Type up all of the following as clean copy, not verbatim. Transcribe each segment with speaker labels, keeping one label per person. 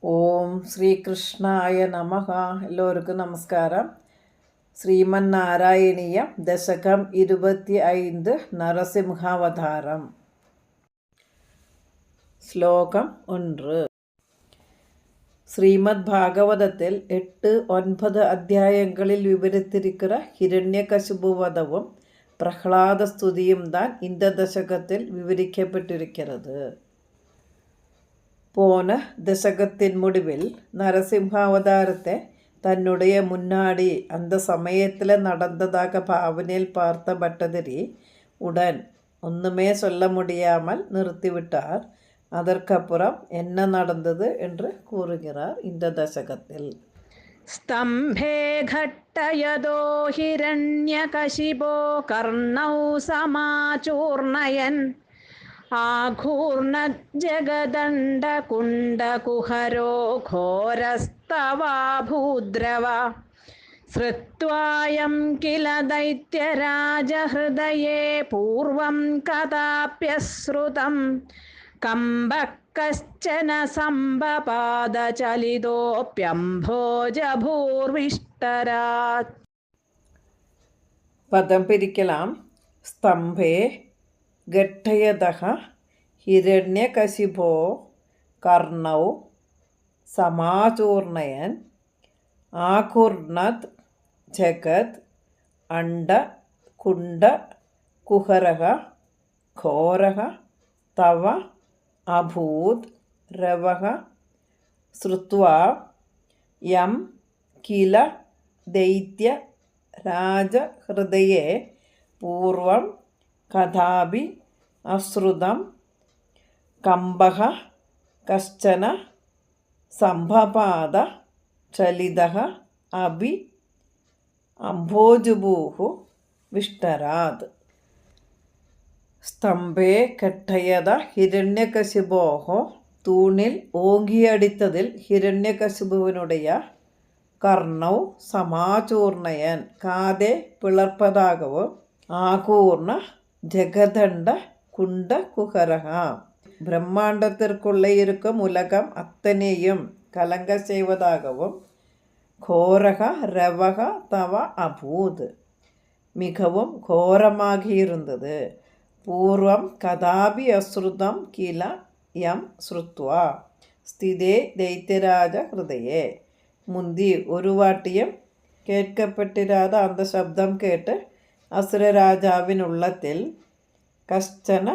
Speaker 1: ഓം ശ്രീകൃഷ്ണായ നമഃ. എല്ലാവർക്കും നമസ്കാരം. ശ്രീമന്നാരായണീയം ദശകം 25 നരസിംഹാവതാരം. ஸ்லோகம் 1. ஸ்ரீமத் பாகவதத்தில் 8-9 அத்தியாயங்களில் விவரித்திருக்கிற ஹிரண்யகசிபு வதவும் பிரஹ்லாத ஸ்துதியும் தான் இந்த தசகத்தில் விவரிக்கப்பட்டிருக்கிறது. போன தசகத்தின் முடிவில் நரசிம்ஹாவதாரத்தை தன்னுடைய முன்னாடி அந்த சமயத்தில் நடந்ததாக பாவனையில் பார்த்த பட்டதிரி உடன் ஒன்றுமே சொல்ல முடியாமல் நிறுத்திவிட்டார். அதற்கப்புறம் என்ன நடந்தது என்று கூறுகிறார் இந்த தசகத்தில்.
Speaker 2: स्तम्भे घट्टयदो हिरण्यकशिपो कर्णौ समाचूर्णयन् आघूर्णज्जगदण्डकुण्डकुहरो घोरस्तवाभूद्रव श्रुत्वायं किल दैत्यराजहृदये पूर्वं कदाप्यश्रुतं कम्बः कश्चन सम्भपादचलितोऽप्यम्भोजभूर्विष्टरात्.
Speaker 1: പദം പിരിക്കലാം. സ്തംഭേ ഘട്ടയതഃ ഹിരണ്യകശിപോ കർണൗ സമാചൂർണയൻ ആഘൂർണത് ജഗത് അണ്ഡ കുണ്ഡ കുഹരഃ ഘോരഃ തവ അഭൂത് രവഃ ശ്രുത്വാ യം കില ദൈത്യ രാജഹൃദയേ പൂർവം കഥാപി അശ്രുതം കമ്പഃ കശ്ചന സംഭപാത ചലിതഃ അഭി അംഭോജഭൂഃ വിഷ്ടരാത്. സ്തംഭേ ഘട്ടയത ഹിരണ്യകശിപോः തൂണിൽ ഓങ്ങിയടിത്തതിൽ ഹിരണ്യകശിപുവിനുடைய കർണൗ സമാചൂർണയൻ കാതെ പിളർപ്പതാகவும் ആകൂർണ ஜெகதண்ட குண்ட குஹரகா பிரம்மாண்டத்திற்குள்ளே இருக்கும் உலகம் அத்தனையும் கலங்க செய்வதாகவும் கோரக ரவக தவ அபூத் மிகவும் கோரமாகியிருந்தது. பூர்வம் கதாபி அஸ்ருதம் கில யம் ஸ்ருத்வா ஸ்திதே தைத்தியராஜ ஹிருதயே முந்தி ஒரு வாட்டியும் கேட்கப்பட்டிராத அந்த சப்தம் கேட்டு അസുരരാജാവിൻ ഉള്ളത്തിൽ കശ്ചന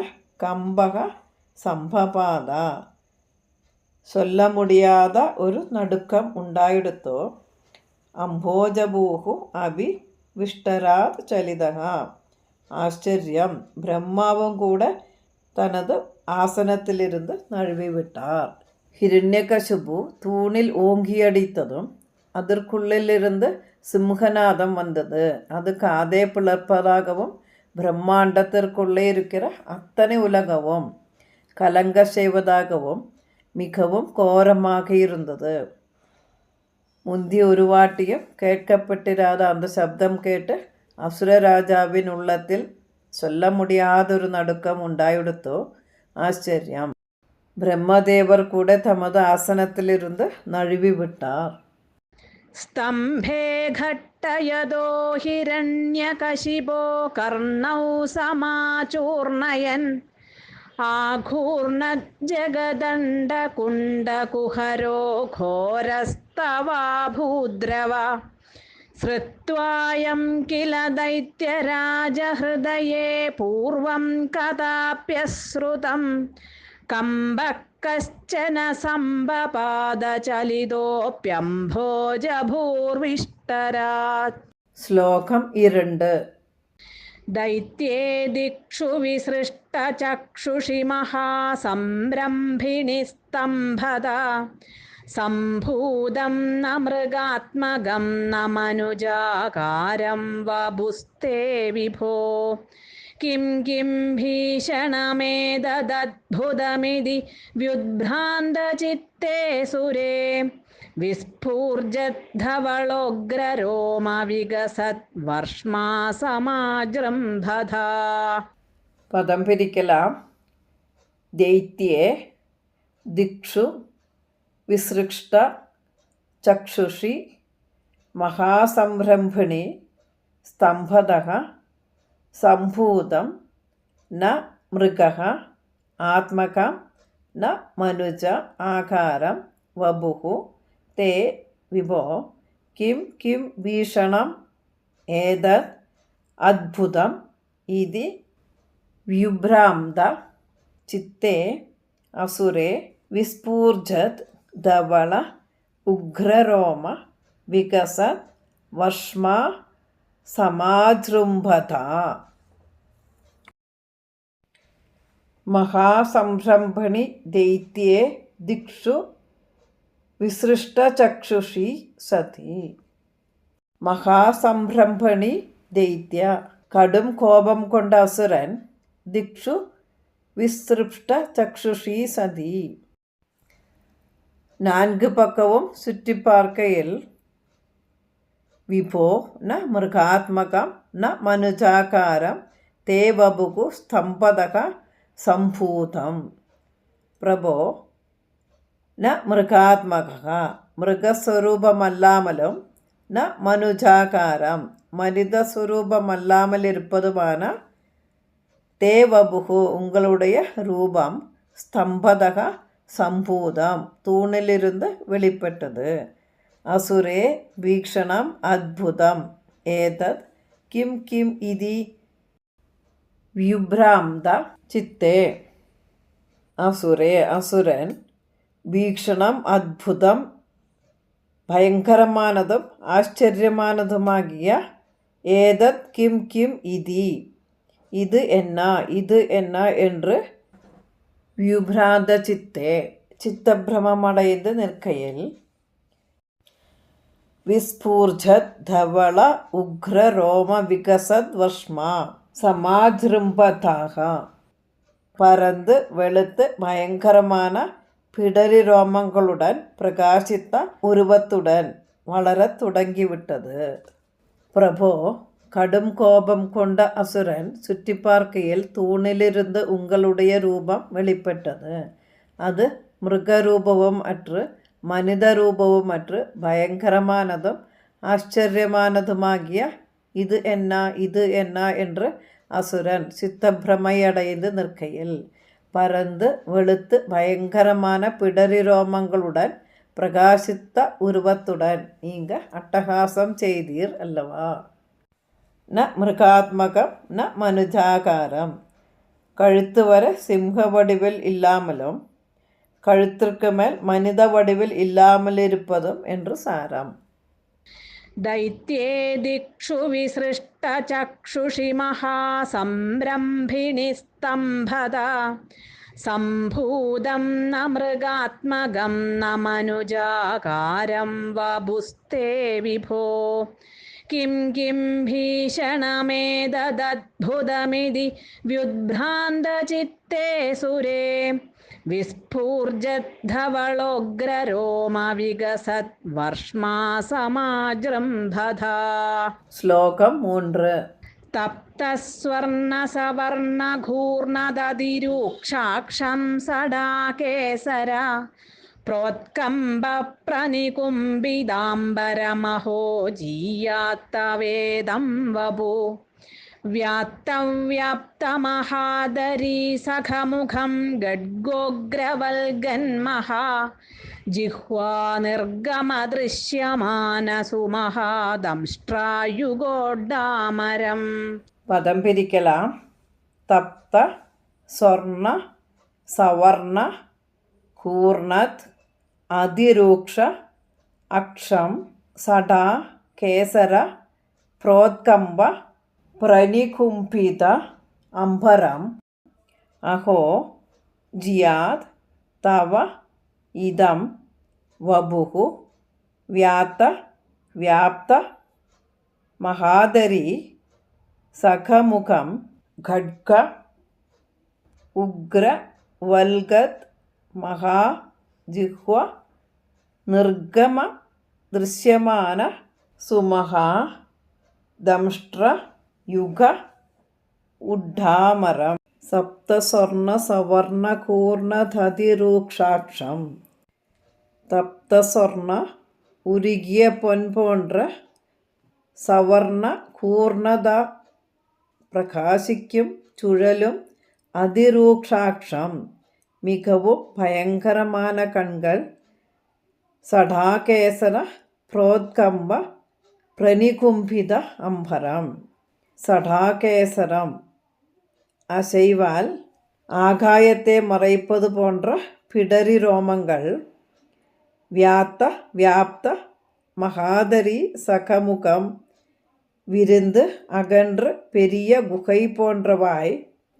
Speaker 1: കമ്പക സംഭപാത ചൊല്ല മുടിയാത ഒരു നടുക്കം ഉണ്ടായെടുത്തോ. അംഭോജഭൂഹു അഭി വിഷ്ടരാത് ചലിതഃ ആശ്ചര്യം ബ്രഹ്മാവും കൂടെ തനത് ആസനത്തിലിരുന്ന് നഴുവിവിട്ടാർ. ഹിരണ്യകശിപു തൂണിൽ ഓങ്കിയടിത്തതും அதற்குள்ளிலிருந்து சிம்ஹநாதம் வந்தது. அது காதே பிளர்ப்பதாகவும் பிரம்மாண்டத்திற்குள்ளே இருக்கிற அத்தனை உலகவும் கலங்க செய்வதாகவும் மிகவும் கோரமாக இருந்தது. முந்தி ஒரு வாட்டியும் கேட்கப்பட்டிராத அந்த சப்தம் கேட்டு அசுரராஜாவின் உள்ளத்தில் சொல்ல முடியாதொரு நடுக்கம் ഉണ്ടായെടുത്തോ. ആശ്ചര്യം ബ്രഹ്മദേവർ കൂടെ തമത് ആസനത്തിലിരുന്ന് നഴുവി വിട്ടാർ.
Speaker 2: स्तम्भे घट्टयदो हिरण्यकशिपो कर्णौ समाचूर्णयन् आघूर्णज्जगदण्डकुण्डकुहरो घोरस्तवाभूद्रव श्रुत्वायं किल दैत्यराजहृदये पूर्वं कदाप्यश्रुतं कम्बः कश्चन सम्भपादचलितोऽप्यम्भोजभूर्विष्टरात्.
Speaker 1: ശ്ലോകം 2.
Speaker 2: दैत्ये दिक्षु विसृष्टचक्षुषि महासंरम्भिणि स्तम्भदा सम्भूतं न मृगात्मकं न मनुजाकारं वपुस्ते विभो किं किं भीषणमेतदद्भुतमिति व्युद्भ्रान्तचित्ते सुरे വിസ്ഫൂർജദ്ധവളോഗ്രരോമവികസത് വർഷ്മാസമാജൃംഭത.
Speaker 1: പദം പിരിക്കലാം. ദൈത്യേ ദിക്ഷു വിസൃഷ്ട ചക്ഷുഷി മഹാസംരംഭിണി സ്തംഭതഃ സംഭൂതം ന മൃഗഃ ആത്മകം ന മനുജ ആകാരം വപുഃ തേ വിഭോ കിം കിം ഭീഷണം ഏതത് അദ്ഭുതം ഇതി വ്യുഭ്രാന്ത ചിത്തേ അസുരേ വിസ്ഫൂർജത് ധവള ഉഗ്രരോമ വികസത് വർഷ്മാ സമാജൃംഭത. മഹാസംരംഭണി ദൈത്യേ ദിക്ഷു വിസൃഷ്ടചക്ഷുഷി സതി. മഹാസംരംഭണി ദൈത്യ, കടും കോപം കൊണ്ട അസുരൻ, ദിക്ഷു വിസൃഷ്ട ചക്ഷുഷി സതി, നാൻക് പക്കവും ചുറ്റിപ്പാർക്കയിൽ, വിഭോ ന മൃഗാത്മകം ന മനുജാകാരം തേ വപുഃ സ്തംഭതഃ സംഭൂതം. പ്രഭോ ന മൃഗാത്മക, മൃഗസ്വരൂപമല്ലാമലും, ന മനുജാകാരം, மனித ஸ்வரூபமல்லாமல் இருப்பதுமான, தே வபுகு உங்களுடைய ரூபம், ஸ்தம்பதக சம்பூதம் தூணிலிருந்து வெளிப்பட்டது, அசுரே வீக்ஷணம் அத்புதம், ஏதத் கிம் கிம் இதி വ്യുഭ്രാന്ത ചിത്തേ. അസുരേ, അസുരൻ, വീക്ഷണം അദ്ഭുതം, ഭയങ്കരമാനതും ആശ്ചര്യമാനതുമാകിയ, ഏതത് കിം കിം ഇതി, ഇത് എന്നാ, ഇത് എന്നാ என்று വ്യുഭ്രാന്ത ചിത്തേ, ചിത്തഭ്രമമടൈந்து നിൽക്കയിൽ, വിസ്ഫൂർജത് ധവള ഉഗ്ര രോമ വികസത് വർഷ്മാ സമാജൃംഭതാഹ, பறந்து வெளுத்து பயங்கரமான பிடரி ரோமங்களுடன் பிரகாசித்த உருவத்துடன் வளரத் தொடங்கிவிட்டது. பிரபோ, கடும் கோபம் கொண்ட அசுரன் சுற்றி பார்க்கையில் தூணிலிருந்து உங்களுடைய ரூபம் வெளிப்பட்டது. அது மிருகரூபവും அற்று மனித ரூபവും அற்று பயங்கரமானதும் ஆச்சரியமானதுமாகிய இது என்ன, இது என்ன என்று அசுரன் சித்தப்பிரமையடைந்து நிற்கையில், பறந்து வெளுத்து பயங்கரமான பிடரி ரோமங்களுடன் பிரகாசித்த உருவத்துடன் நீங்க அட்டகாசம் செய்தீர் அல்லவா. ந மிருகாத்மகம் ந மனுஜாகாரம், கழுத்து வரை சிம்ஹ வடிவில் இல்லாமலும் கழுத்திற்கு மேல் மனித வடிவில் இல்லாமல் இருப்பதும் என்று சாரம்.
Speaker 2: ദൈത്യേ ദിക്ഷു വിസൃഷ്ടചക്ഷുഷി മഹാസംരംഭിണി സ്തംഭത സംഭൂതം ന മൃഗാത്മകം ന മനുജാകാരം വപുസ്തേ വിഭോ കിം കിം ഭീഷണമേതദദ്ഭുതമിതി വ്യുഭ്രാന്തചിത്തേ സുരേ വിസ്ഫൂർജദ്ധവളോഗ്രരോമ വികസത് വർഷ്മാ സമാജൃംഭത.
Speaker 1: ശ്ലോകം 3.
Speaker 2: തപ്തസ്വർണസവർണഘൂർണദതിരൂക്ഷാക്ഷം സടാകേസര പ്രോത്കമ്പ പ്രനികുംബിതാംബരമഹോ ജീയാത്തവേദം വപു വ്യാപ്തമഹാദരീ സഖമുഖം ഗഡ്ഗോഗ്രവൽഗന്മഹാ ജിഹ്വാ നിർഗമദൃശ്യമാനസുമഹാദംഷ്ട്രായുഗോഡാമരം.
Speaker 1: പദം പിരിക്കലാം. തപ്ത സ്വർണ സവർണ കൂർണത് അതിരൂക്ഷ അക്ഷം സടാ കേസര പ്രോത്കമ്പ പ്രനികുംഭിത അംബരം അഹോ ജിയാത് തവ ഇദം വപുഃ വ്യാപ്ത മഹാദരീ സഖമുഖം ഖഡ്ഗ ഉഗ്ര വൽഗത് മഹാജിഹ്വ നിർഗമ ദൃശ്യമാന സുമഹാ ദംഷ്ട്ര യുഗ ഉഡ്ഢാമരം. സപ്തസ്വർണ സവർണകൂർണധതിരൂക്ഷാക്ഷം தப்தஸ்வர்ண உருகிய பொன் போன்ற സവർണ കൂർണത പ്രകാശിക്കും ചുഴലും അതിരൂക്ഷാക്ഷം മികവും ഭയങ്കരமான കൺകൾ സടാകേസര പ്രോത്കമ്പ പ്രനികുംഭിത അംബരം സടാകേസരം അസൈവാൽ ആകായത്തെ മറയ്പത് പോன்ற പിടരി രോമങ്ങൾ വ്യാപ്ത மகாதரி சகமுகம் விருந்து அகன்று பெரிய குகை போன்றவாய்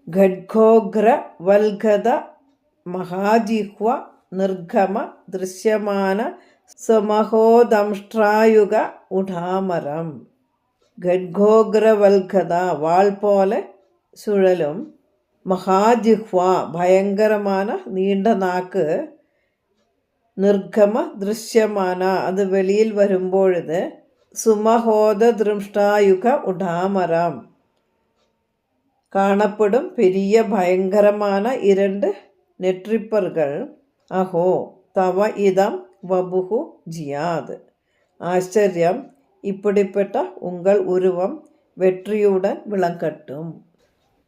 Speaker 1: கட்கோக்ர வல்கத மகாஜிஹ்வ நிர்கம ദൃശ്യമാന സമഹോദംഷ്ട്രായുഗ ഉഠാമരം ഖഡ്ഗോഗ്രവൽകഥ വാൾ പോലെ സുഴലും മഹാജിഹ്വ ഭയങ്കരமான നീണ്ട നാക്ക് നിർഗമ ദൃശ്യമാന അത് വെളിയിൽ വരുമ്പോഴത് സുമഹോദ ദൃഷ്ടായുഗ ഉഠാമരം കാണപ്പെടും പെരിയ ഭയങ്കരமான 2 நெற்றிப்பர்கள் அஹோ தவ இதம் வபுகு ஜியாத் ஆச்சரியம் இப்படிப்பட்ட உங்கள் உருவம் வெற்றியுடன் விளங்கட்டும்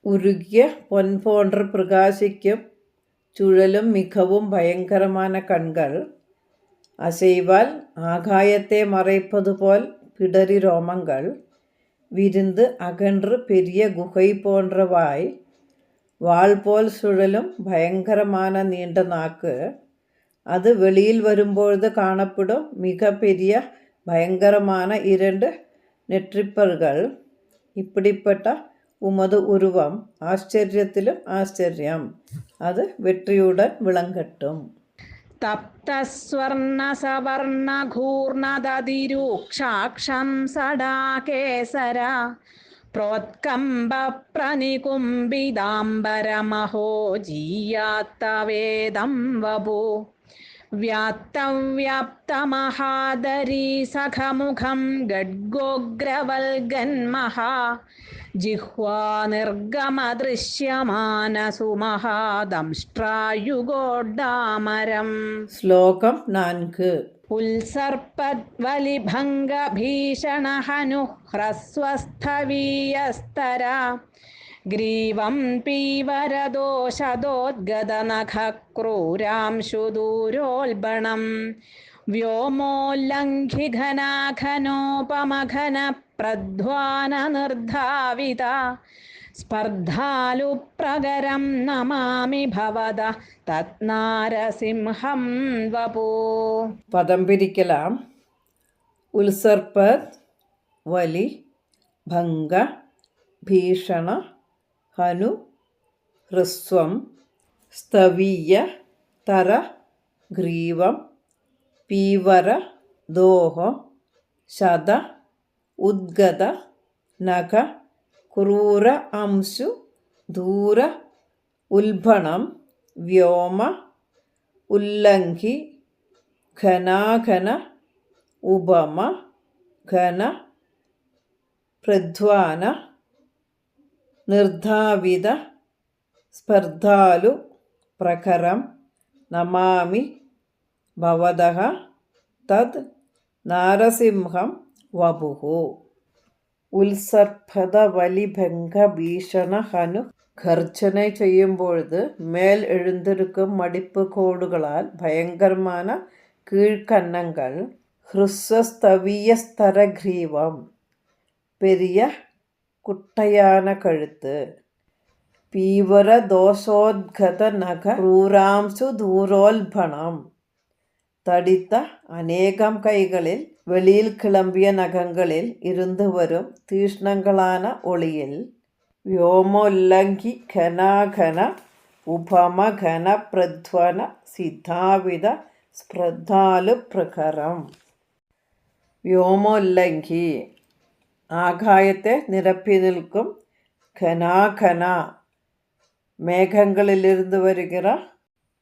Speaker 1: உருகிய பொன் போன்று பிரகாசிக்கும் ചുഴലും മികവും ഭയങ്കരமான കൺകൾ അസൈവാൽ ആകായത്തെ മറയ്പതുപോൽ പിടരി രോമങ്ങൾ വിരുന്ന് അകன்று പെരിയ ഗുഹை போன்றவாய் വാൾ പോൽ സുഴലും ഭയങ്കരமான നീണ്ട നാക്ക് അത് വെളിയിൽ വരുമ്പോഴത് കാണപ്പെടും മിക പെരിയ ഭയങ്കരமான 2 நெற்றிப்பர்கள் இப்படிப்பட்ட உமது உருவம் ആശ്ചര്യത്തിലും ആശ്ചര്യം അത് വെற்றிയുடன் വിളങ്ങട്ടും
Speaker 2: തപ്തസ്വർണസവർണഘൂർണദതിരൂക്ഷാക്ഷം സടാകേസര പ്രോത്കമ്പ പ്രനികുംബിതാംബരമഹോ ജീയാത്തവേദം വപു വ്യാപ്തമഹാദരീ സഖമുഖം ഗഡ്ഗോഗ്രവൽഗന്മഹാ ജിഹ്വാ നിർഗമദൃശ്യമാനസുമഹാദംഷ്ട്രായുഗോഡാമരം
Speaker 1: ശ്ലോകം 4
Speaker 2: ഉത്സർപ്പദ്വലിഭംഗഭീഷണഹനു ഹ്രസ്വസ്ഥവീയസ്തര ഗ്രീവം പീവരദോഷദോദ്ഗതനഖക്രൂരാംശുദൂരോൽബണം വ്യോമോല്ലംഘിഘനാഘനോപമഘന പ്രധ്വാനനിർധാവിത സ്പർദ്ധാലുപ്രകരം നമാമി ഭവത തത്നാരസിംഹം വപു.
Speaker 1: പദം പിരിക്കലാം. ഉത്സർപ്പത് വലി ഭംഗ ഭീഷണ ഹനു ഹ്രസ്വം സ്തവീയ തര ഗ്രീവം പീവര ദോഹം ശത ഉദ്ഗത നഖ ക്രൂര അംശു ദൂര ഉൽബണം വ്യോമ ഉല്ലംഘി ഘനാഘന ഉപമ ഘന പ്രധ്വാന നിർധാവിത സ്പർദ്ധാലു പ്രഖരം നമാമി ഭവതഃ തത് നാരസിംഹം വപുഃ. ഉത്സർപ്പത വലിഭംഗ ഭീഷണ ഹനു ഗർജனை ചെയ്യുമ്പോഴത് மேல் எழுந்திருக்கும் மடிப்பு கோடுகளால் பயங்கரமான கீழ்கன்னங்கள் ஹ்ரஸ்வஸ்தவீயஸ்தர கிரீவம் பெரிய குட்டையான கழுத்து പീവര ദോഷോദ്ഗത നഖ ക്രൂരാംശു ദൂരോൽബണം തടിത്ത അനേകം കൈകളിൽ വെളിയിൽ കിളമ്പിയ നഖങ്ങളിൽ ഇരുന്ന് വരും തീഷ്ണങ്ങളാன ഒളിയിൽ വ്യോമോല്ലംഘി ഘനാഘന ഉപമ ഘന പ്രധ്വന സിദ്ധാവിത സ്പർദ്ധാലു പ്രഖരം. വ്യോമോല്ലംഘി ആകായത്തെ നിരപ്പി നിൽക്കും, ഘനാഘന மேகங்களிலிருந்து வருகிற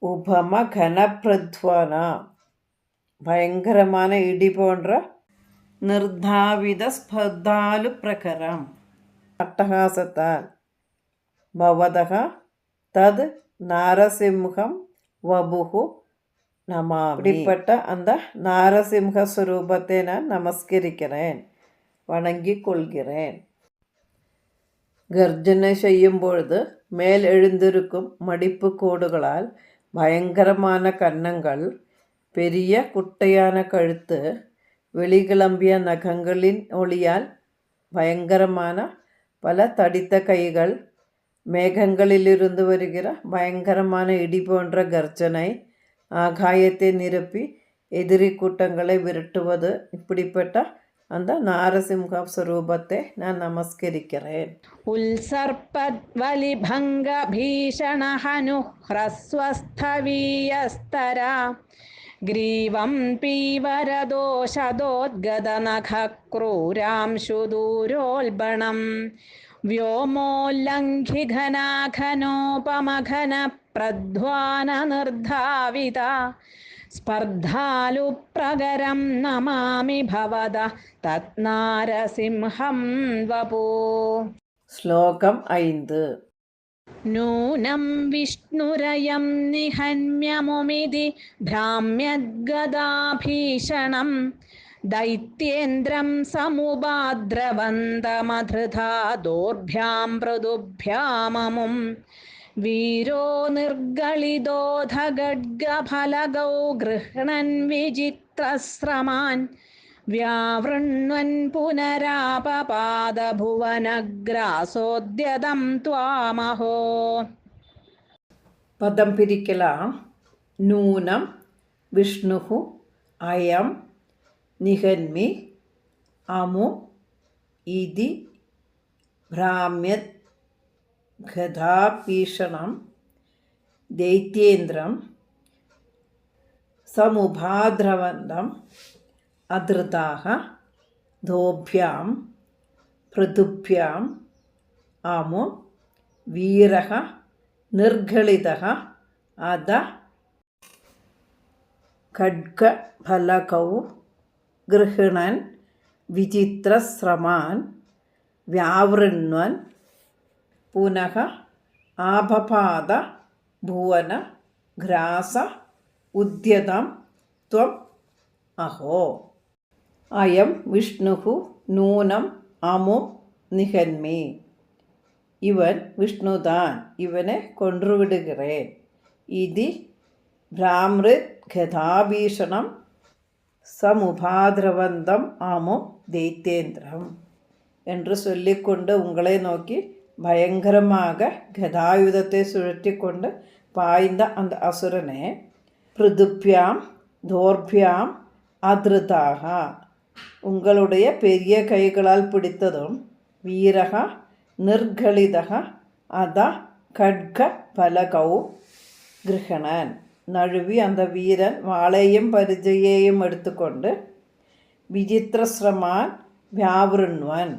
Speaker 1: உபம கனப்பிரத்வான பயங்கரமான இடி போன்ற நிர்தாவித ஸ்பர்தாலு பிரகரம் அட்டகாசத்தால் பவதக தத் நாரசிம்ஹம் வபுகு നമാമി. இப்படிப்பட்ட அந்த நாரசிம்ஹ ஸ்வரூபத்தை நான் நமஸ்കരിக்கிறேன், வணங்கிக்கொள்கிறேன். ഗർജന ചെയ്യുമ്പോഴത് മേൽ എഴുந்திருക്കും മടിപ്പ് കോടുകളാൽ ഭയങ്കരமான കന്നങ്ങൾ, பெரிய குட்டையான கழுத்து, வெளிகிளம்பிய நகங்களின் ஒளியால் பயங்கரமான பல தடித்த கைகள், மேகங்களிலிருந்து வருகிற பயங்கரமான இடி போன்ற கர்ஜனை, ஆகாயத்தை நிரப்பி எதிரி கூட்டங்களை விரட்டுவது, இப்படிப்பட்ட அந்த நாரசிம்ஹ സ്വരൂപത്തെ ഞാൻ നമസ്കരിக்கிறேൻ.
Speaker 2: ഉത്സർപ്പദ്വലിഭംഗ ഭീഷണ ഹനു ഹ്രസ്വസ്ഥവീയസ്തര ഗ്രീവം പീവരദോഷദോദ്ഗതനഖ ക്രൂരാംശുദൂരോൽബണം വ്യോമോല്ലംഘിഘനാഘനോപമഘന പ്രധ്വാന നിർധാവിത സ്പർദ്ധാലുപ്രകരം നമാമി ഭവത തത്നാരസിംഹം വപോ.
Speaker 1: ശ്ലോകം 5.
Speaker 2: നൂനം വിഷ്ണുരയം നിഹന്യമുമിതി ഭ്രാമ്യദ്ഗദാഭീഷണം ദൈത്യേന്ദ്രം സമുപാദ്രവന്തമധൃതാ ദോർഭ്യാം മൃദുഭ്യാമമും വീരോ നിർഗളിതോധഗഡ്ഗഫലഗൗ ഗൃഹ്ണൻ വിചിത്രശ്രമാൻ വ്യാവൃണ്വൻ പുനരാപപാദഭുവനഗ്രാസോദ്യതം ത്വാമഹോ.
Speaker 1: പദം പിരിക്കലാം. നൂനം വിഷ്ണു അയം നിഹന്മി അമു ഇതി ഭ്രാമ്യത് ഗദാഭീഷണം ദൈത്യേന്ദ്രം സമുപാദ്രവന്തം അധൃതാഃ ദോഭ്യാം പൃഥുഭ്യാം അമു വീരഃ നിർഗളിതഃ അധ ഖഡ്ഗഫലകൗ ഗൃഹ്ണൻ വിചിത്രശ്രമാൻ വ്യാവൃണ്വൻ പുനഃ ആപപാദ ഭുവന ഗ്രാസ ഉദ്യതം ത്വം അഹോ. അയം വിഷ്ണു നൂനം അമു നിഹന്മി. ഇവൻ വിഷ്ണുതാൻ, ഇവനെ കൊன்றுவிடுகிறேன். ഇതി ഭ്രാമ്യത് ഗദാഭീഷണം சமுபாதிரவந்தம் ஆமோ தைத்தேந்திரம் என்று சொல்லிக்கொண்டு உங்களை நோக்கி பயங்கரமாக கதாயுதத்தை சுழற்றி கொண்டு பாய்ந்த அந்த அசுரனை பிருதுப்யாம் தோர்பியாம் அதிருதாக, உங்களுடைய பெரிய கைகளால் பிடித்ததும், வீரக நிர்கலிதக அத கட்க பலகௌ கிருஹணன், நழுவி அந்த வீரன் வாளையும் பரிஜையையும் எடுத்துக்கொண்டு, விசித்திரஸ்ரமான் വ്യാവൃണ്വൻ,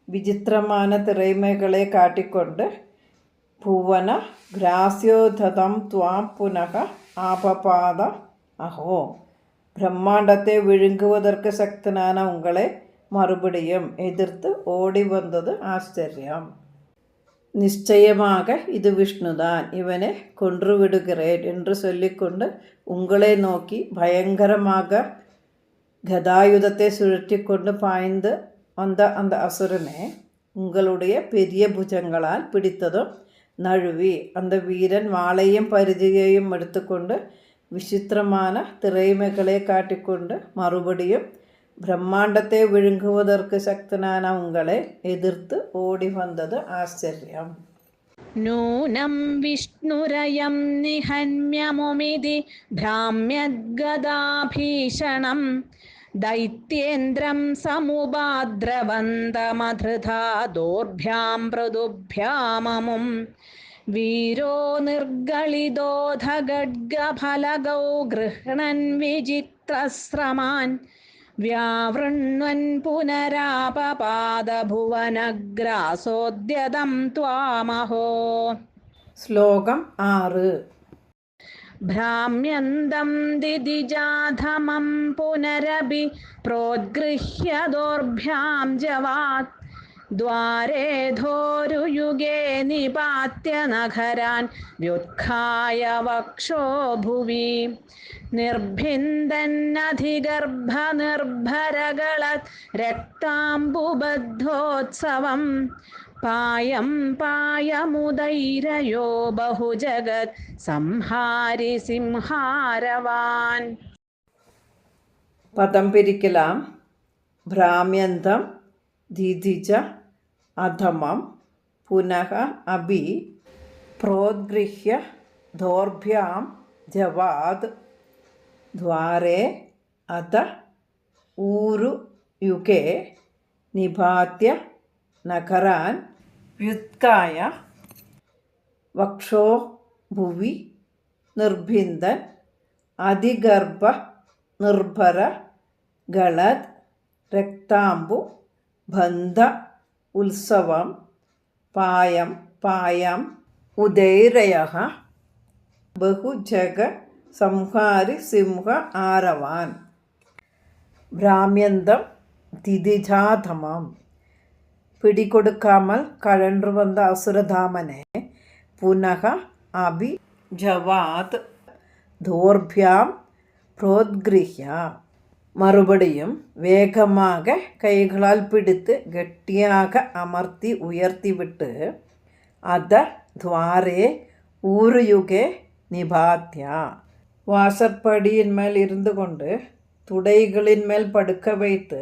Speaker 1: വിചിത്രமான തിറൈമകളെ കാട്ടിക്കൊണ്ട്, ഭുവന ഗ്രാസ്യോധതം ത്വാം പുനഃ ആപപാദ അഹോ, பிரம்மாண்டத்தை விழுங்குவதற்கு சக்தனான உங்களை மறுபடியும் எதிர்த்து ஓடி வந்தது ஆச்சரியம். நிச்சயமாக இது விஷ்ணுதான், இவனை கொன்றுவிடுகிறேன் என்று சொல்லிக்கொண்டு உங்களை நோக்கி பயங்கரமாக கதாயுதத்தை சுழற்றி கொண்டு பாய்ந்து வந்த அந்த அசுரனை உங்களுடைய பெரிய புஜங்களால் பிடித்ததும், நழுவி அந்த வீரன் வாளையும் பரிதியையும் எடுத்துக்கொண்டு വിചിത്രமான திறமைகளை காட்டிக்கொண்டு மறுபடியும் பிரம்மாண்டத்தை விழுங்குவதற்கு சக்தனான உங்களை எதிர்த்து ஓடி வந்தது ஆச்சரியம்.
Speaker 2: നൂനം വിഷ്ണുരയം നിഹന്യമുമിതി ഭ്രാമ്യദ്ഗദാഭീഷണം ദൈത്യേന്ദ്രം സമുപാദ്രവന്തമധൃതാ ദോർഭ്യാം മൃദുഭ്യാമമും വീരോ നിർഗളിതോധഗഡ്ഗഫലഗൗ ഗൃഹ്ണൻ വിചിത്രശ്രമാൻ വ്യാവൃണ്വൻ പുനരാപപാദഭുവനഗ്രാസോദ്യതം ത്വാമഹോ.
Speaker 1: ശ്ലോകം 6.
Speaker 2: ഭ്രാമ്യന്തം ദിദിജാധമം പുനരപി പ്രോദ്ഗൃഹ്യ ദോർഭ്യാം ജവാത് ദ്വാരേധോരുയുഗേ നിപാത്യ നഖരാൻ വ്യുത്ഖായ വക്ഷോ ഭുവി നിർഭിന്ദന്നധിഗർഭനിർഭരകളത് രക്താംബുബദ്ധോത്സവം പായം പായമുദൈരയോ ബഹുജഗത് സംഹാരി സിംഹാരവാൻ.
Speaker 1: പദം പിരിക്കലാം. ഭ്രാമ്യന്തം ദിദിജ അധമം പുനഃ അഭി പ്രോദ്ഗൃഹ്യ ദോർഭ്യാം ജവാദ് ദ്വാരേ അത ഊരുയുഗേ നിപാത്യ നഗരാൻ വ്യുത്കായ വക്ഷോ ഭുവി നിർഭിന്ദൻ അതിഗർഭ നിർഭര ഗളത് രക്താംബു ബന്ധ ഉത്സവം പായം പായം ഉദൈരയഃ ബഹുജഗ സംഹാരി സിംഹ ആരവാൻ. ഭ്രാമ്യന്തം ദിദിജാധമം പിടികൊടുക്കാமல் കഴன்று വന്ന അസുരധാമനെ പുനഃ അഭി ജവാത് ദോർഭ്യാം പ്രോദ്ഗൃഹ്യ மறுபடியும் வேகமாக கைகளால் பிடித்து கெட்டியாக அமர்த்தி உயர்த்திவிட்டு அத துவாரே ஊருயுகே நிபாத்ய வாசற்படியின் மேல் இருந்து கொண்டு துடைகளின் மேல் படுக்க வைத்து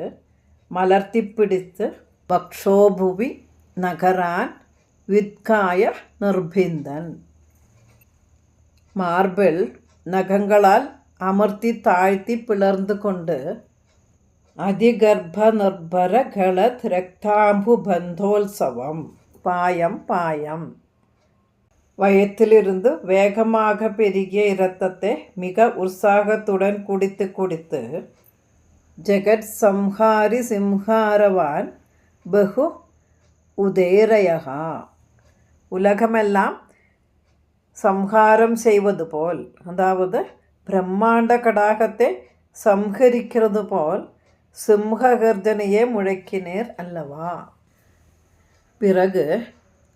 Speaker 1: மலர்த்தி பிடித்து வக்ஷோபுவி நகரான் வித்காய நிர்பிந்தன் மார்பிள் നഖങ്ങളാൽ അമർത്തി താഴ്ത്തി പിളർന്നുകൊണ്ട് അതിഗർഭ നിർഭര ഗളത് രക്താംബുബന്ധോത്സവം പായം പായം வயத்திலிருந்து வேகமாக பெருகிய இரத்தத்தை மிக உற்சாகத்துடன் குடித்து குடித்து ஜெகத் சம்ஹாரி சிம்ஹாரவான் பகு உதேரயகா உலகமெல்லாம் സംഹാരം ചെയ്വത് പോൽ അതാവത് ബ്രഹ്മാണ്ട കടാകത്തെ സംഹരിക്കുന്നത് പോൽ സിംഹഗർജനയെ മുഴക്കിനീർ അല്ലവാ. பிறகு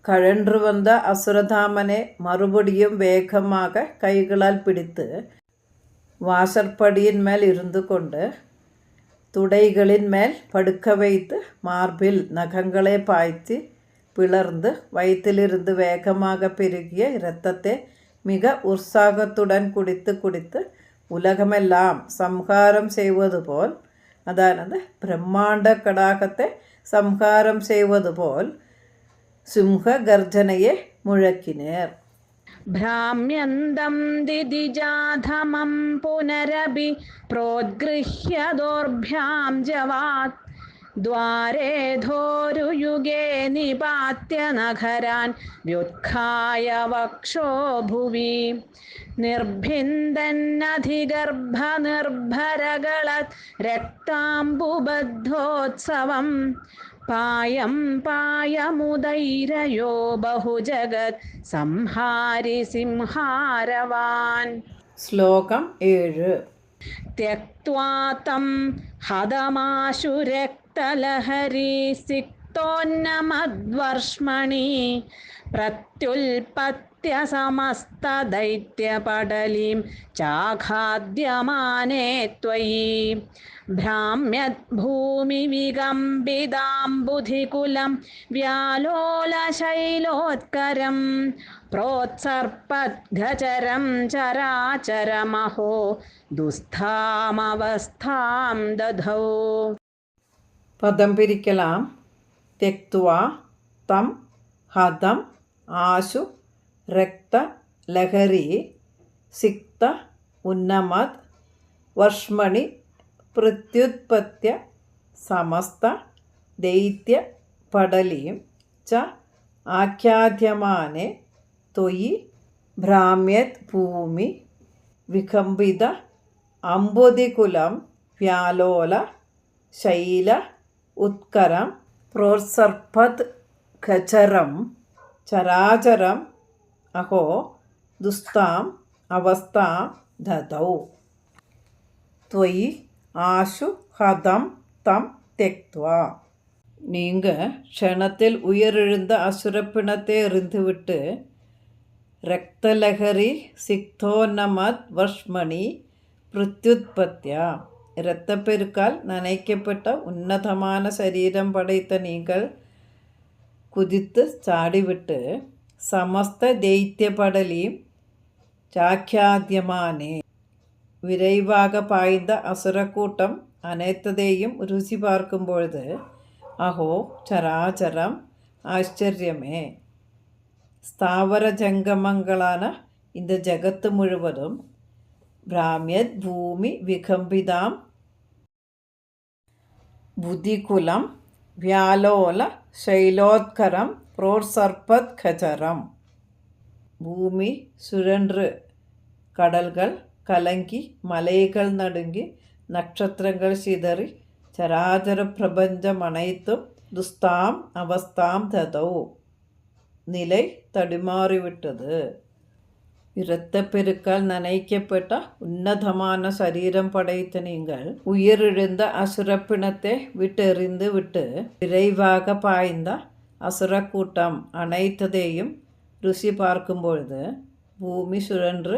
Speaker 1: கழன்று வந்த அசுரதாமனை மறுபடியும் வேகமாக கைகளால் பிடித்து வாசற்படியின் மேல் இருந்து கொண்டு துடைகளின் மேல் படுக்க வைத்து மார்பில் நகங்களை பாய்ச்சி பிளர்ந்து வயிற்றிலிருந்து வேகமாக பெருகிய இரத்தத்தை மிக உற்சாகத்துடன் குடித்து குடித்து உலகமெல்லாம் சம்ஹாரம் செய்வது போல் അതാണത് ബ്രഹ്മാണ്ട കടാകത്തെ സംഹാരം ചെയ്വത് പോൽ സിംഹഗർജനയെ മുഴക്കിനേർ.
Speaker 2: ഭ്രാമ്യന്തം ദിദിജാധമം പുനരഭി പ്രോദ്ഗൃഹ്യ ദോർഭ്യാം ജവാത് ദ്വാരേധോരുയുഗേ നിപാത്യ നഗരാൻ വ്യുത്ഖായ വക്ഷോ ഭുവി നിർഭിന്ദന്നധിഗർഭനിർഭരകളത് രക്താംബുബദ്ധോത്സവം പായം പായമുദൈരയോ ബഹുജഗത് സംഹാരി സിംഹാരവാൻ.
Speaker 1: ശ്ലോകം 7.
Speaker 2: त्यक्त्वा तं हदमाशु रक्तलहरी सिक्तोन्नमद्वर्ष्मणि प्रत्युल्पत्य समस्तदैत्यपटलीं चाखाद्यमाने त्वयि भ्राम्यद्भूमिविकम्पिताम्बुधिकुलं व्यालोलशैलोत्करं प्रोत्सर्पद्गचरं चराचरमहो ദുസ്ഥാമവസ്ഥാം ദധൗ.
Speaker 1: പദം പിരിക്കലാം. തെക്ത്വാ തം ഹതം ആശു രക്ത ലഹരി സിക്ത ഉന്നമത് വർഷ്മണി പ്രത്യുത്പത്യ സമസ്ത ദൈത്യ പടലീം ച ആഖ്യാദ്യമാനെ ത്വയി ഭ്രാമ്യത് ഭൂമി വികമ്പിത അംബുദികുലം വ്യാലോല ശൈല ഉത്കരം പ്രോത്സർപ്പത് ഖചരം ചരാചരം അഹോ ദുസ്താം അവസ്ഥാം ദദൗ. ത്വയി ആശു ഹതം தம் தெக்துவா. நீங்கள் க்ஷணத்தில் உயிரிழந்த அசுரப்பிணத்தை எறிந்துவிட்டு ரக்தலகரி சிக்தோன்னமத் வர்ஷ்மணி பிரத்யுத்பத்தியா இரத்தப்பெருக்கால் நனைக்கப்பட்ட உன்னதமான சரீரம் படைத்த நீங்கள் குதித்து சாடிவிட்டு சமஸ்த தைத்திய படலியும் சாக்கியாத்தியமானே விரைவாக பாய்ந்த அசுரக்கூட்டம் அனைத்ததையும் ருசி பார்க்கும் பொழுது அஹோ சராச்சரம் ஆச்சரியமே. ஸ்தாவர ஜங்கமங்களான இந்த ஜகத்து முழுவதும் பிராமியத் பூமி விகம்பிதாம் புதிகுலம் வியாலோல சைலோத்கரம் புரோர்சர்பத் கஜரம். பூமி சுழன்று, கடல்கள் கலங்கி, மலைகள் நடுங்கி, நட்சத்திரங்கள் சிதறி, சராச்சர பிரபஞ்சம் அனைத்தும் துஸ்தாம் அவஸ்தாம் ததோ நிலை தடுமாறிவிட்டது. இரத்தப்பெருக்கால் நனைக்கப்பட்ட உன்னதமான சரீரம் படைத்த நீங்கள் உயிரிழந்த அசுரப்பிணத்தை விட்டெறிந்து விட்டு விரைவாக பாய்ந்த அசுரக்கூட்டம் அனைத்ததையும் ருசி பார்க்கும்பொழுது பூமி சுழன்று,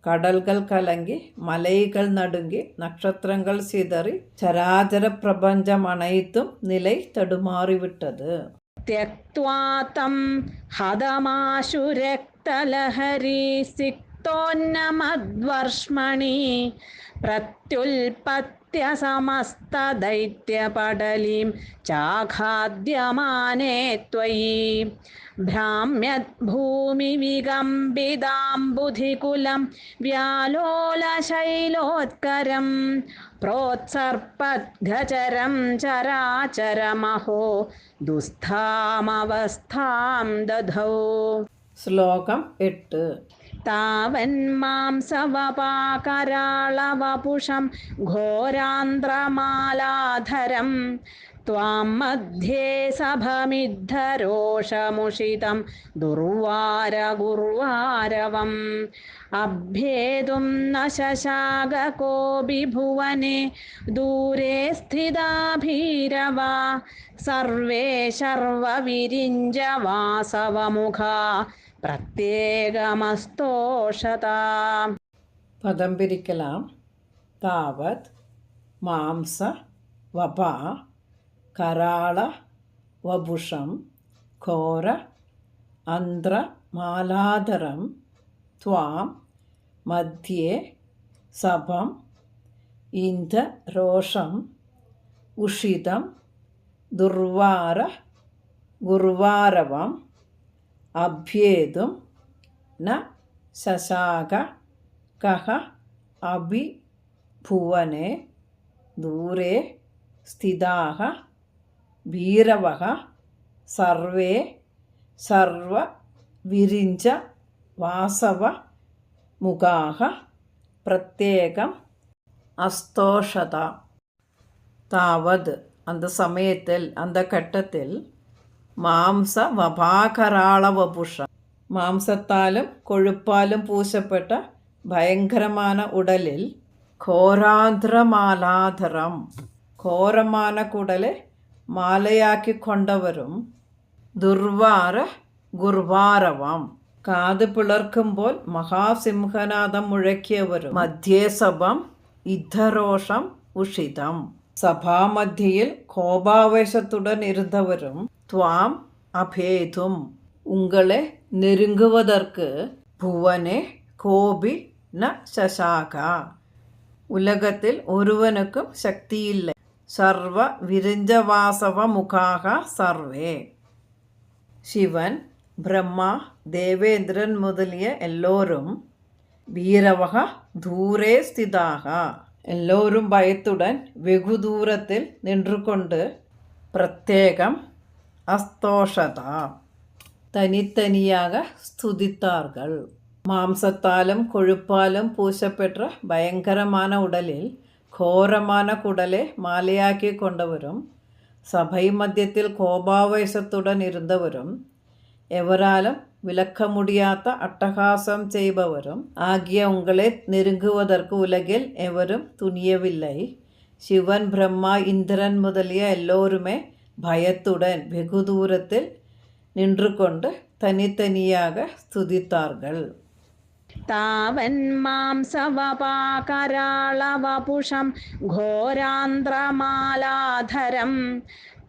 Speaker 1: கடல்கள் கலங்கி, மலைகள் நடுங்கி, நட்சத்திரங்கள் சிதறி, சராச்சர பிரபஞ்சம் அனைத்தும் நிலை தடுமாறிவிட்டது.
Speaker 2: त्यक्त्वा तं हदमाशु रक्तलहरी सिक्तोन्नमद्वर्ष्मणि प्रत्युल्पत्य समस्तदैत्यपटलीं चाखाद्यमाने त्वयि भ्राम्यद्भूमिविकम्पिताम्बुधिकुलं व्यालोलशैलोत्करं प्रोत्सर्पद्गचरं चराचरमहो दुस्तामवस्थां दधौ.
Speaker 1: ശ്ലോകം 8.
Speaker 2: तावन्मांसवपाकराळवपुषं घोरान्ध्रमालाधरं त्वां मध्ये सभमिद्धरोषमुषितं दुर्वारगुर्वारवम् अभ्येतुं न शशाक कोऽपि भुवने दूरे स्थिता भीरवा सर्वे शर्वविरिञ्ज वासवमुखा പ്രത്യേകമസ്തോഷതാ.
Speaker 1: പദം പിരിക്കലാം. താവത് മാംസ വപ കരാള വപുഷം ഘോര അന്ത്രമാലാധരം ത്വാം മധ്യേ സഭം ഇന്ധ രോഷം ഉഷിതം ദുർവാര ഗുർവാരവം അഭ്യേതും ന ശശാക കഹ അഭി ഭുവനെ ദൂരെ സ്ഥിതാഃ ഭീരവഃ സർവേ സർവ വിരിഞ്ച വാസവ മുഖാഃ പ്രത്യേകം അസ്തോഷത. താവത് அந்த சமயத்தில், அந்த கட்டத்தில், മാംസ വപാകരാളവപുഷം മാംസത്താലും കൊഴുപ്പാലും പൂശപ്പെട്ട ഭയങ്കരமான ഉടലിൽ ഘോരാന്ധ്രമാലാധരം ഘോരமான കുടലെ മാലയാക്കിക്കൊണ്ടവരും ദുർവാര ഗുർവാരവം കാത് പിളർക്കുമ്പോൾ മഹാസിംഹനാദം മുഴക്കിയവരും മധ്യേസഭം യുദ്ധരോഷം ഉഷിതം സഭാമധ്യയിൽ കോപാവേശത്തുடன் இருந்தவரும் துவாம் அபேதும் உங்களை நெருங்குவதற்கு புவனே கோபி ந சசாகா உலகத்தில் ஒருவனுக்கும் சக்தியில்லை. சர்வ விரிஞ்சவாசவ முகாக சர்வே சிவன், பிரம்மா, தேவேந்திரன் முதலிய எல்லோரும் வீரவக தூரே ஸ்திதாக எல்லோரும் பயத்துடன் வெகு தூரத்தில் நின்று கொண்டு பிரத்யேகம் அஸ்தோஷதா தனித்தனியாக ஸ்துதித்தார்கள். மாம்சத்தாலும் கொழுப்பாலும் பூசப்பெற்ற பயங்கரமான உடலில் ഘോരமான குடலை மாலையாக்கி கொண்டவரும் சபை மத்தியத்தில் கோபாவேசத்துடன் இருந்தவரும் எவராலும் விளக்க முடியாத அட்டகாசம் செய்பவரும் ஆகிய உங்களை நெருங்குவதற்கு உலகில் எவரும் துணியவில்லை. சிவன், பிரம்மா, இந்திரன் முதலிய எல்லோருமே பயத்துடன் வெகு தூரத்தில் நின்று கொண்டு தனித்தனியாக ஸ்துதித்தார்கள்.
Speaker 2: तावन्मांसवपाकराळवपुषं घोरान्ध्रमालाधरं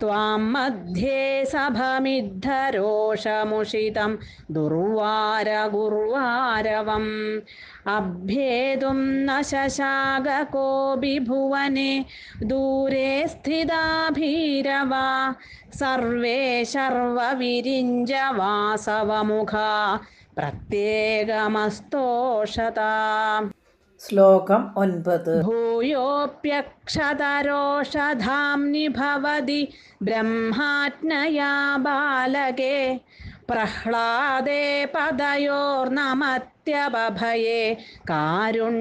Speaker 2: त्वां मध्ये सभमिद्धरोषमुषितं दुर्वारगुर्वारवम् अभ्येतुं न शशाक कोऽपि भुवने दूरे स्थिता भीरवा सर्वे शर्वविरिञ्ज वासवमुखा प्रत्येकमस्तोषता
Speaker 1: ശ്ലോകം 9.
Speaker 2: भूयोऽप्यक्षतरोषधाम्नि भवति ब्रह्माज्ञया बालके प्रह्लादे पदयोर्नमत्यबभये कारुण्यभाराकुलां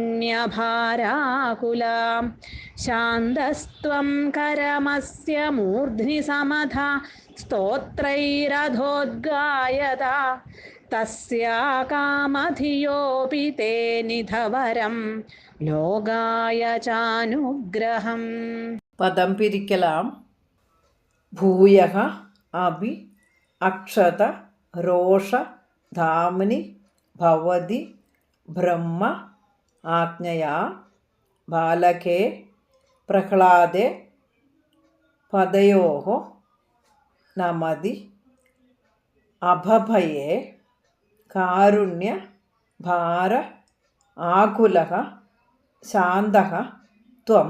Speaker 2: शान्तस्त्वं करमस्य मूर्ध्नि समधा स्तोत्रैरधोद्गायता तस्या कामधियोऽपि ते निधवरं ലോകായ ചാനുഗ്രഹം.
Speaker 1: പദം പിരിക്കലാം. ഭൂയഃ അഭി അക്ഷത രോഷ ധാമ്നി ഭവതി ബ്രഹ്മ ആജ്ഞയാ ബാലകേ പ്രഹ്ലാദേ പദയോഃ നമതി അഭഭയേ കാരുണ്യ ഭാര ആകുലഃ ശാന്തഃ ത്വം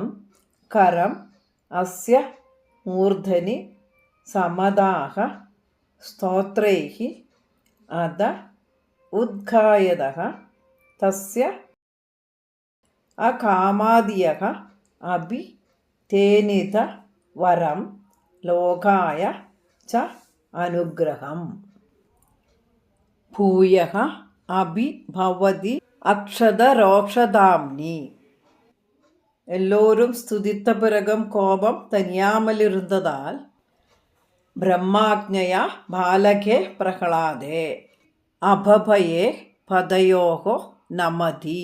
Speaker 1: കരം അസ്യ മൂർധനി സമദാഃ സ്തോത്രൈഃ അധ ഉദ്ഘായതഃ തസ്യ അകാമാദിയഃ അഭി തേനിധ വരം ലോകായ ച അനുഗ്രഹം. ഭൂയഃ അഭി ഭവതി അക്ഷതരോഷധാംനി. எல்லோரும் ஸ்துதித்த பிறகும் கோபம் தனியாமல் இருந்ததால் பிரம்மாக்ஞயா பாலகே பிரகலாதே அபபயே பதயோகோ நமதி.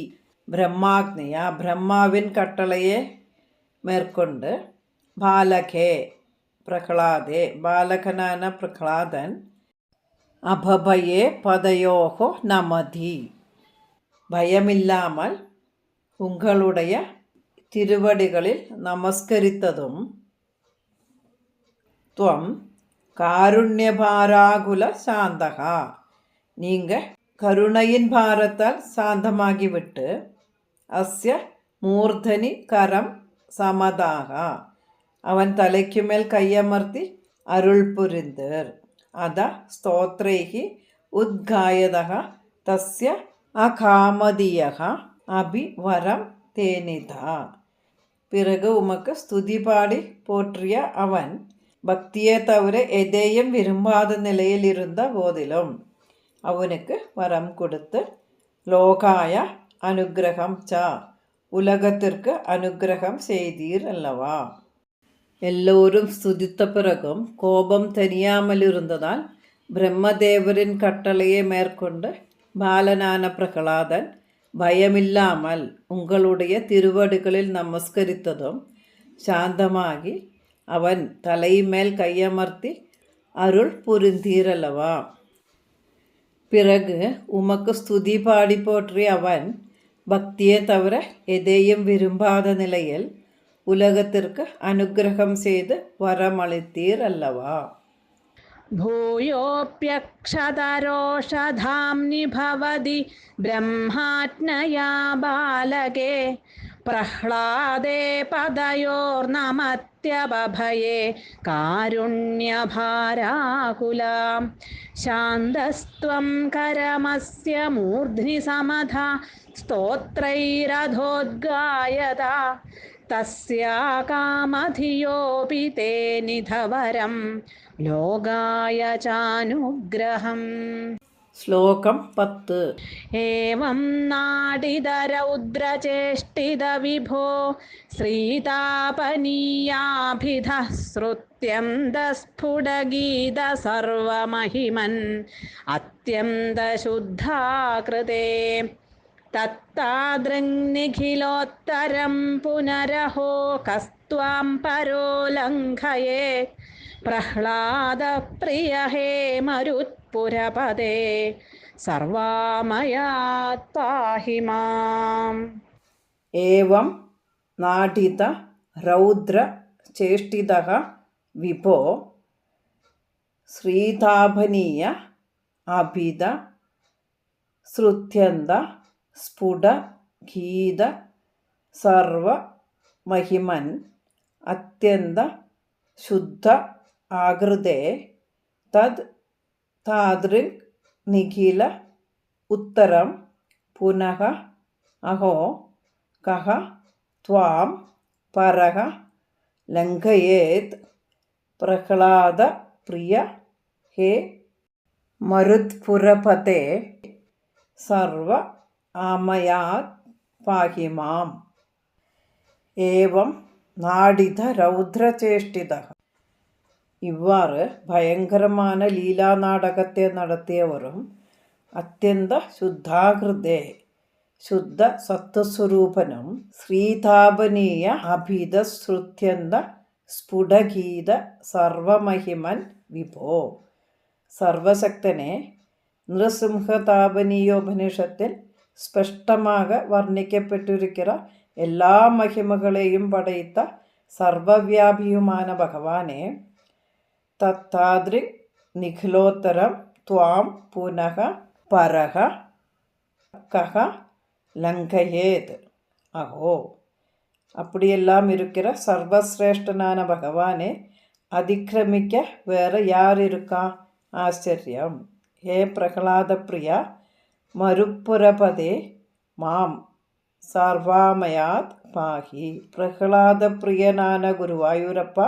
Speaker 1: பிரம்மாக்ஞயா பிரம்மாவின் கட்டளையை மேற்கொண்டு பாலகே பிரகலாதே பாலகனான பிரகலாதன் அபபயே பதயோகோ நமதி பயமில்லாமல் உங்களுடைய திருவடிகளில் நமஸ்கரித்ததும் துவம் காருண்யபாராகுல சாந்தகா நீங்கள் கருணையின் பாரத்தால் சாந்தமாகிவிட்டு அஸ்ய மூர்தனி கரம் சமதாக அவன் தலைக்கு மேல் கையமர்த்தி அருள் புரிந்தர். அத ஸ்தோத்ரைஹி உத்காயதக தஸ்ய அகாமதியக அபி வரம் தேனிதா. பிறகு உமக்கு ஸ்துதி பாடி போற்றிய அவன் பக்தியை தவிர எதையும் விரும்பாத நிலையில் இருந்த போதிலும் அவனுக்கு வரம் கொடுத்து லோகாய அனுகிரகம் ச உலகத்திற்கு அனுகிரகம் செய்தீர் அல்லவா. எல்லோரும் ஸ்துதித்த பிறகும் கோபம் தெரியாமல் இருந்ததால் பிரம்மதேவரின் கட்டளையை மேற்கொண்டு பாலனான பிரகலாதன் பயமில்லாமல் உங்களுடைய திருவடிகளில் நமஸ்கரித்ததும் சாந்தமாகி அவன் தலைமேல் கையமர்த்தி அருள் புரிந்தீரல்லவா. பிறகு உமக்கு ஸ்துதி பாடி போற்றி அவன் பக்தியை தவிர எதையும் விரும்பாத நிலையில் உலகத்திற்கு அனுகிரகம் செய்து வரமளித்தீர் அல்லவா.
Speaker 2: भूयोऽप्यक्षतरोषधाम्नि भवति ब्रह्माज्ञया बालके प्रह्लादे पदयोर्नमत्यबभये कारुण्यभाराकुलां शान्तस्त्वं करमस्य मूर्ध्नि समधा स्तोत्रैरधोद्गायता तस्या कामधियोऽपि ते निधवरं ലോകായ ചാനുഗ്രഹം.
Speaker 1: ശ്ലോകം 10.
Speaker 2: ഏവം നാടിതരൗദ്രചേഷ്ടിത വിഭോ ശ്രീതാപനീയാഭിധഃ ശ്രുത്യന്തസ്ഫുടഗീത സർവമഹിമൻ അത്യന്തശുദ്ധാകൃതേ തത്താദൃങ്നിഖിലോത്തരം പുനരഹോ കസ്ത്വാം പരോലംഘയേ പ്രഹ്ലാദപ്രിയ ഹേ മരുത്പുരപദേ സർവാമയാത് പാഹി മാം.
Speaker 1: ഏവം നാഡിത രൗദ്ര ചേഷ്ടിതഃ വിഭോ ശ്രീതാപനീയ അഭിത ശ്രുത്യന്ത സ്ഫുട ഗീത സർവ മഹിമൻ അത്യന്ത ശുദ്ധ ആകൃതേ തദ് താദൃക് നിഖില ഉത്തരം പുനഃ അഹോ കഹ ത്വാം പരഃ ലംഘയേത് പ്രഹ്ലാദ പ്രിയ ഹേ മരുത്പുരപതേ സർവ ആമയാത് പാഹി മാം. ഏവം നാഡിത രൗദ്രചേഷ്ടിതഃ. இவ்வாறு பயங்கரமான லீலா நாடகத்தை நடத்தியவரும் அத்தியந்த சுத்தாகிருதே ശുദ്ധ സത്വസ്വരൂപനും ശ്രീതാപനീയ അഭിത ശ്രുത്യന്ത സ്ഫുടഗീത സർവമഹിമൻ വിഭോ സർവശക്തനെ நிருசிம்ஹதாபனீயோபனிஷத்தில் ஸ்பஷ்டமாக வர்ணிக்கப்பட்டிருக்கிற எல்லா மகிமகளையும் படைத்த சர்வவியாபியுமான பகவானே, தத்தாத்ரிக் நிகிலோத்தரம் துவாம் புனக பரக கக லங்கயேத் அகோ. அப்படியெல்லாம் இருக்கிற சர்வசிரேஷ்டனான பகவானே, அதிக்கிரமிக்க வேற யார் இருக்கா? ஆச்சரியம். ஹே பிரகலாத பிரியா மருப்புரபதே மாம் സർവാമയാത് പാഹി. പ്രഹ്ലാദ പ്രിയനാன ഗുരുവായൂരപ്പ,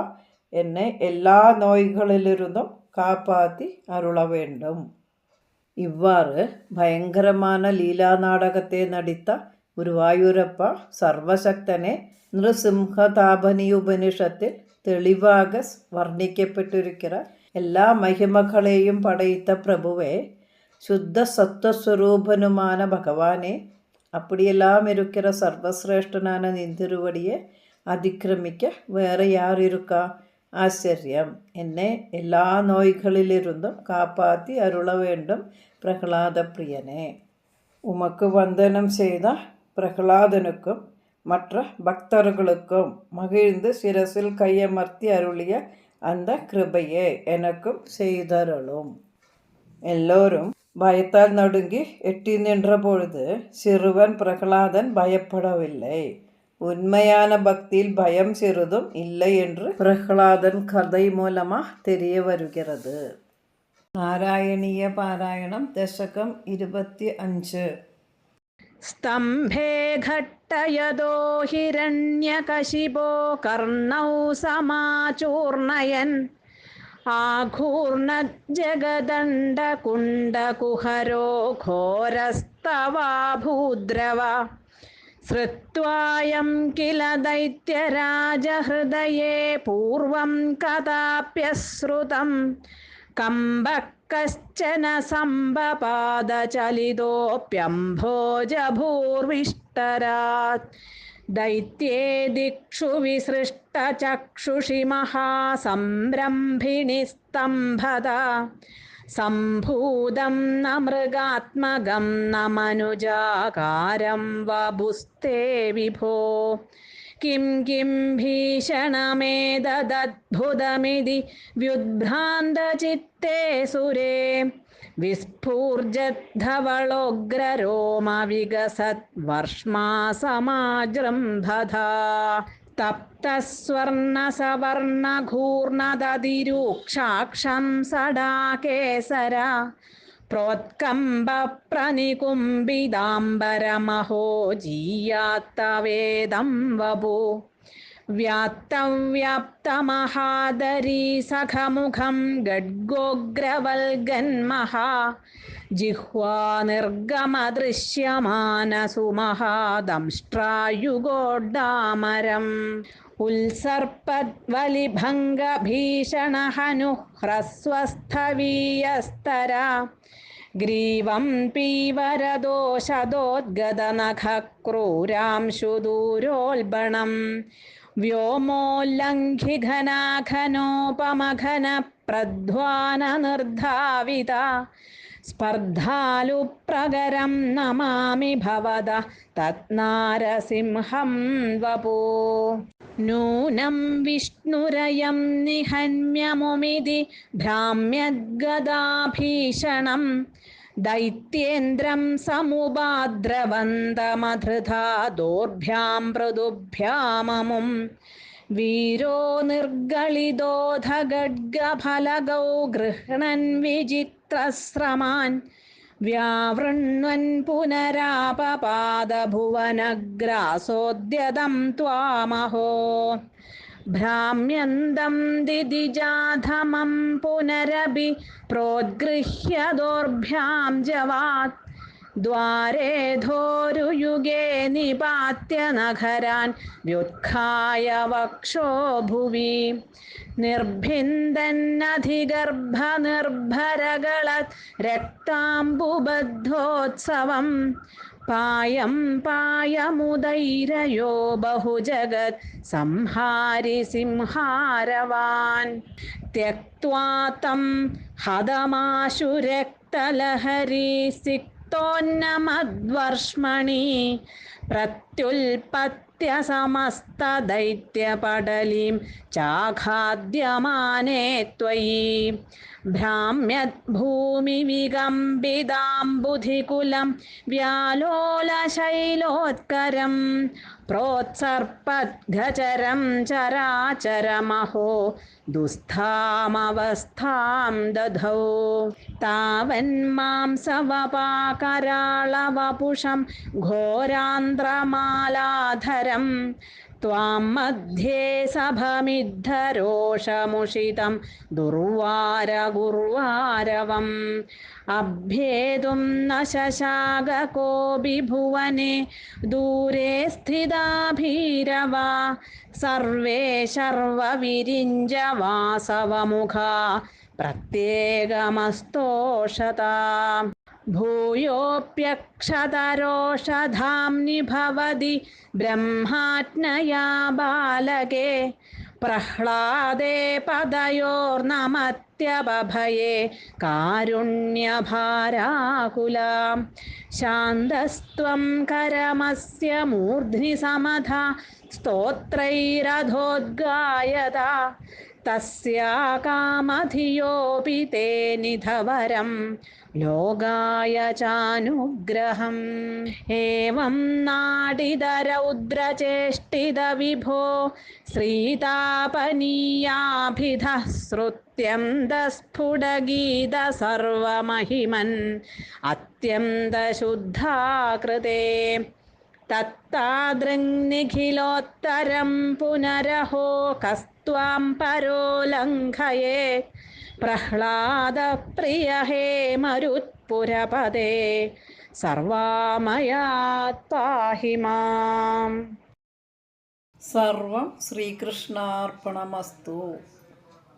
Speaker 1: എന്നെ എല്ലാ நோய்களிலிருந்தும் காப்பாற்றி அருள வேண்டும். இவ்வாறு பயங்கரமான லீலா நாடகத்தை நடித்த ഗുരുവായൂരപ്പ സർവശക്തനെ நிருசிம்ஹதாபனியுபனிஷத்தில் தெளிவாக வர்ணிக்கப்பட்டிருக்கிற எல்லா மகிமகளையும் படைத்த பிரபுவே, சுத்த சத்வஸ்வரூபனுமான பகவானே, அப்படியெல்லாம் இருக்கிற சர்வசிரேஷ்டனான நிந்திருவடியை அதிக்கிரமிக்க வேற யார் இருக்கா? ஆச்சரியம். என்னை எல்லா நோய்களிலிருந்தும் காப்பாற்றி அருள வேண்டும் பிரகலாத பிரியனே. உமக்கு வந்தனம் செய்த பிரகலாதனுக்கும் மற்ற பக்தர்களுக்கும் மகிழ்ந்து சிரசில் கையமர்த்தி அருளிய அந்த கிருபையே எனக்கும் செய்தருளும். எல்லோரும் பயத்தால் நடுங்கி எட்டி நின்ற பொழுது சிறுவன் பிரகலாதன் பயப்படவில்லை. உண்மையான பக்தியில் பயம் சிறிதும் இல்லை என்று பிரகலாதன் கதை மூலமாக தெரிய வருகிறது. നാരായണീയ പാരായണം ദശകം 25.
Speaker 2: സ്തംഭേ ഘട്ടയദോ ഹിരണ്യകശിപോ കർണൗ സമാചൂർണയൻ ആഘൂർണജ്ജഗദണ്ഡകുണ്ഡകുഹരോ ഘോരസ്തവാഭൂദ്രവ ശ്രുത്വായം കില ദൈത്യരാജഹൃദയേ പൂർവം കഥാപ്യശ്രുതം കമ്പഃ കശ്ചന സംഭപാദചലിതോപ്യംഭോജഭൂർവിഷ്ടരാത് ദൈത്യേ ദിക്ഷു വിസൃഷ്ടചക്ഷുഷി മഹാസംരംഭിണി സ്തംഭത സംഭൂതം ന മൃഗാത്മകം ന മനുജാകാരം വപുസ്തേ വിഭോ കിം കിം ഭീഷണമേതദ്ഭുതമിതി വ്യുദ്ഭ്രാന്തചിത്തേ സുരേ വിസ്ഫൂർജദ്ധവളോഗ്രരോമവികസത് വർഷ്മാസമാജൃംഭധാ തപ്തസ്വർണസവർണഘൂർണദതിരൂക്ഷാക്ഷം സടാകേസര പ്രോത്കമ്പപ്രനികുംബിതാംബരമഹോ ജീയാത്തവേദം വപു വ്യാപ്തവ്യാപ്തമഹാദരീ സഖമുഖം ഗഡ്ഗോഗ്രവൽഗന്മഹാ ജിഹ്വാ നിർഗമദൃശ്യമാനസുമഹാദംഷ്ട്രായുഗോഡ്ഡാമരം ഉത്സർപ്പദ്വലിഭംഗഭീഷണഹനുഹ്രസ്വസ്ഥവീയസ്തര ഗ്രീവം പീവരദോഷദോദ്ഗതനഖക്രൂരാംശുദൂരോൽബണം വ്യോമോല്ലംഘിഘനാഘനോപമഘന പ്രധ്വാനനിർധാവിത സ്പർദ്ധാലുപ്രകരം നമാമി ഭവത തത്നാരസിംഹം വപോ നൂനം വിഷ്ണുരയം നിഹന്യമുമിതി ഭ്രാമ്യദ്ഗദാഭീഷണം ദൈത്യേന്ദ്രം സമുപാദ്രവന്തമധൃതാ ദോർഭ്യാം മൃദുഭ്യാമമും വീരോ നിർഗളിതോധഗഡ്ഗഫലഗൗ ഗൃഹ്ണൻ വിചിത്രശ്രമാൻ വ്യാവൃണ്വൻ പുനരാപപാദഭുവനഗ്രാസോദ്യതം ത്വാമഹോ ഭ്രാമ്യന്തം ദിദിജാധമം പുനരപി പ്രോദ്ഗൃഹ്യ ദോർഭ്യാം ജവാത് ദ്വാരേധോരുയുഗേ നിപാത്യ നഖരാൻ വ്യുത്ഖായ വക്ഷോ ഭുവി നിർഭിന്ദന്നധിഗർഭനിർഭരകളത് രക്താംബുബദ്ധോത്സവം പായം പായമുദൈരയോ ബഹുജഗത് സംഹാരി സിംഹാരവാൻ ത്യക്ത്വാ തം ഹതമാശു രക്തലഹരീ സിക്തോന്നമദ്വർഷ്മണി പ്രത്യുൽപത്യ സമസ്തദൈത്യപടലിം ചാഖാദ്യമാനേ ത്വയി ഭ്രാമ്യദ്ഭൂമിവികമ്പിതാംബുധികുലം വ്യാലോലശൈലോത്കരം പ്രോത്സർപ്പദ്ഗചരം ചരാചരമഹോ ദുസ്ഥാമവസ്ഥാം ദധൗ താവന്മാംസവപാകരാളവപുഷം ഘോരാന്ത്രമാലാധരം ത്വാം മധ്യേ സഭമിദ്ധരോഷമുഷിതം ദുർവാരഗുർവാരവം അഭ്യേതും ന ശശാക കോപി ഭുവനെ ദൂരെ സ്ഥിതാ ഭീരവാ സർവേ ശർവവിരിഞ്ച വാസവമുഖാ പ്രത്യേകമസ്തോഷതാ ഭൂയോപ്യക്ഷതരോഷധാംനി ഭവതി ബ്രഹ്മാജ്ഞയാ ബാലകേ പ്രഹ്ലാദേ പദയോർനമത്യപഭയേ കാരുണ്യഭാരാകുലാം ശാന്തസ്ത്വം കരമസ്യ മൂർധ്നി സമധാ സ്തോത്രൈരധോദ്ഗായത തസ്യാ കാമധിയോപി തേ നിധവരം ലോകായ ചാനുഗ്രഹം ഏവം നാടിതരൗദ്രചേഷ്ടിത വിഭോ ശ്രീതാപനീയാഭിധഃ ശ്രുത്യന്തസ്ഫുടഗീത സർവമഹിമൻ അത്യന്തശുദ്ധാകൃതേ തത്താദൃങ്നിഖിലോത്തരം പുനരഹോ കസ്ത്വാം പരോലംഘയേ പ്രഹ്ലാദപ്രിയ ഹേ മരുത്പുരപദേ സർവാമയാ പാഹി മാം.
Speaker 1: സർവം ശ്രീകൃഷ്ണാർപ്പണമസ്തു.